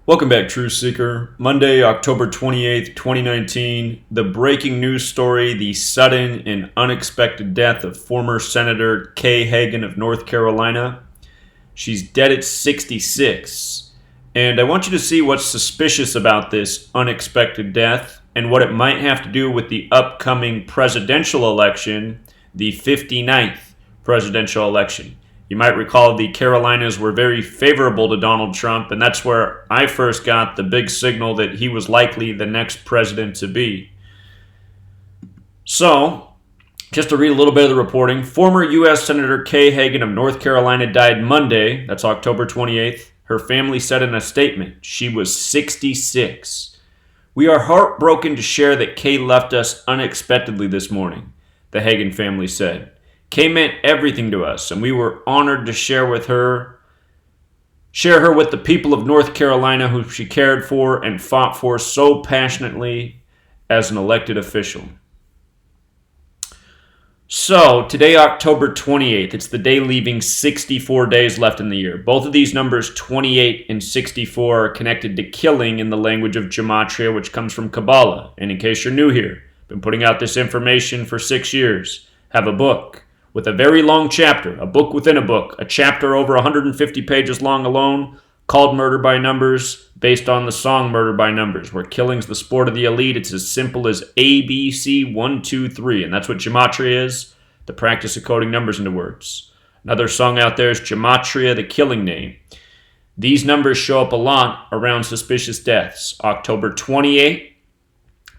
Welcome back, Truth Seeker. Monday, October 28th, 2019. The breaking news story, the sudden and unexpected death of former Senator Kay Hagan of North Carolina. She's dead at 66. And I want you to see what's suspicious about this unexpected death and what it might have to do with the upcoming presidential election, the 59th presidential election. You might recall the Carolinas were very favorable to Donald Trump, and that's where I first got the big signal that he was likely the next president to be. So, just to read a little bit of the reporting, former U.S. Senator Kay Hagan of North Carolina died Monday, that's October 28th. Her family said in a statement, she was 66. We are heartbroken to share that Kay left us unexpectedly this morning, the Hagan family said. Kay meant everything to us, and we were honored to share her with the people of North Carolina who she cared for and fought for so passionately as an elected official. So, today, October 28th, it's the day leaving 64 days left in the year. Both of these numbers, 28 and 64, are connected to killing in the language of gematria, which comes from Kabbalah. And in case you're new here, been putting out this information for 6 years. Have a book with a very long chapter, a book within a book, a chapter over 150 pages long alone, called Murder by Numbers, based on the song Murder by Numbers, where killing's the sport of the elite. It's as simple as A, B, C, 1, 2, 3, and that's what gematria is, the practice of coding numbers into words. Another song out there is Gematria, the killing name. These numbers show up a lot around suspicious deaths. October 28,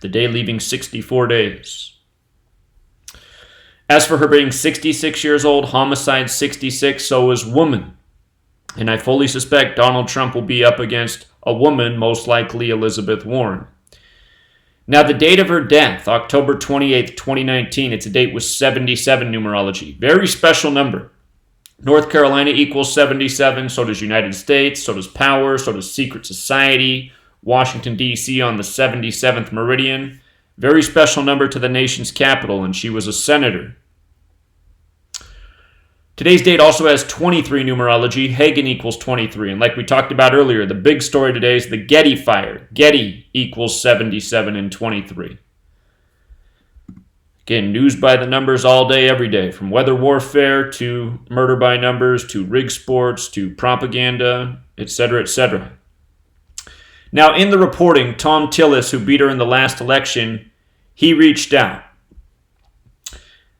the day leaving 64 days. As for her being 66 years old, homicide 66, so is woman. And I fully suspect Donald Trump will be up against a woman, most likely Elizabeth Warren. Now, the date of her death, October 28th, 2019, it's a date with 77 numerology. Very special number. North Carolina equals 77, so does United States, so does Power, so does Secret Society, Washington, D.C. on the 77th meridian. Very special number to the nation's capital, and she was a senator. Today's date also has 23 numerology. Hagan equals 23. And like we talked about earlier, the big story today is the Getty fire. Getty equals 77 and 23. Again, news by the numbers all day, every day, from weather warfare to murder by numbers to rig sports to propaganda, etc., etc. Now, in the reporting, Tom Tillis, who beat her in the last election, he reached out.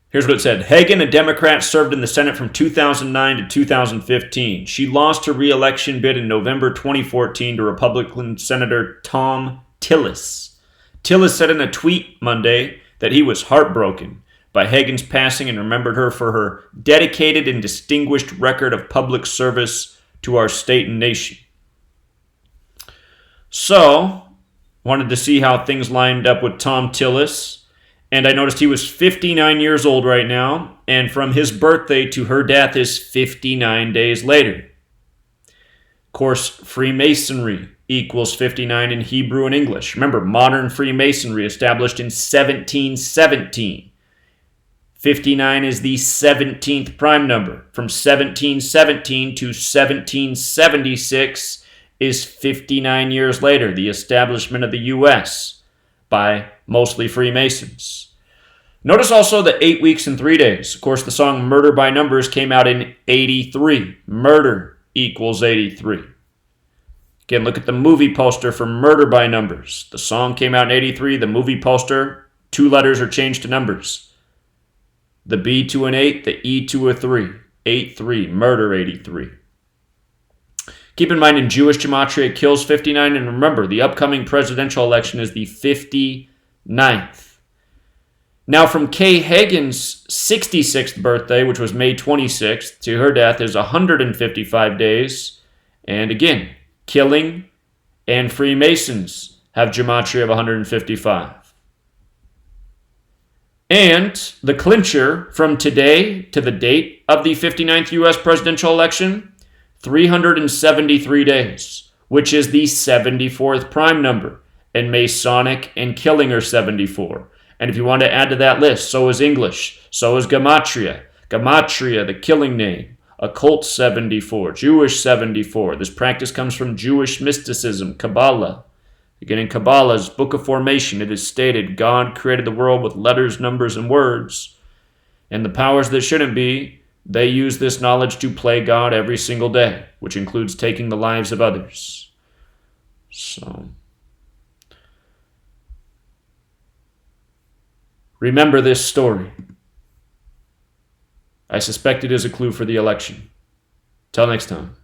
Here's what it said. Hagan, a Democrat, served in the Senate from 2009 to 2015. She lost her re-election bid in November 2014 to Republican Senator Tom Tillis. Tillis said in a tweet Monday that he was heartbroken by Hagan's passing and remembered her for her dedicated and distinguished record of public service to our state and nation. So, wanted to see how things lined up with Tom Tillis. And I noticed he was 59 years old right now, and from his birthday to her death is 59 days later. Of course, Freemasonry equals 59 in Hebrew and English. Remember, modern Freemasonry established in 1717. 59 is the 17th prime number. From 1717 to 1776 is 59 years later, the establishment of the U.S. by mostly Freemasons. Notice also the 8 weeks and 3 days. Of course, the song Murder by Numbers came out in 83. Murder equals 83. Again, look at the movie poster for Murder by Numbers. The song came out in 83. The movie poster, 2 letters are changed to numbers. The B to an 8, the E to a 3. 8-3, Murder 83. Keep in mind, in Jewish gematria, it kills 59. And remember, the upcoming presidential election is the 59th. Now, from Kay Hagan's 66th birthday, which was May 26th, to her death is 155 days. And again, killing and Freemasons have gematria of 155. And the clincher from today to the date of the 59th U.S. presidential election, 373 days, which is the 74th prime number. And Masonic and killing are 74. And if you want to add to that list, so is English, so is Gematria. Gematria, the killing name. Occult 74, Jewish 74. This practice comes from Jewish mysticism, Kabbalah. Again, in Kabbalah's Book of Formation, it is stated God created the world with letters, numbers, and words. And the powers that shouldn't be, they use this knowledge to play God every single day, which includes taking the lives of others. So, remember this story. I suspect it is a clue for the election. Till next time.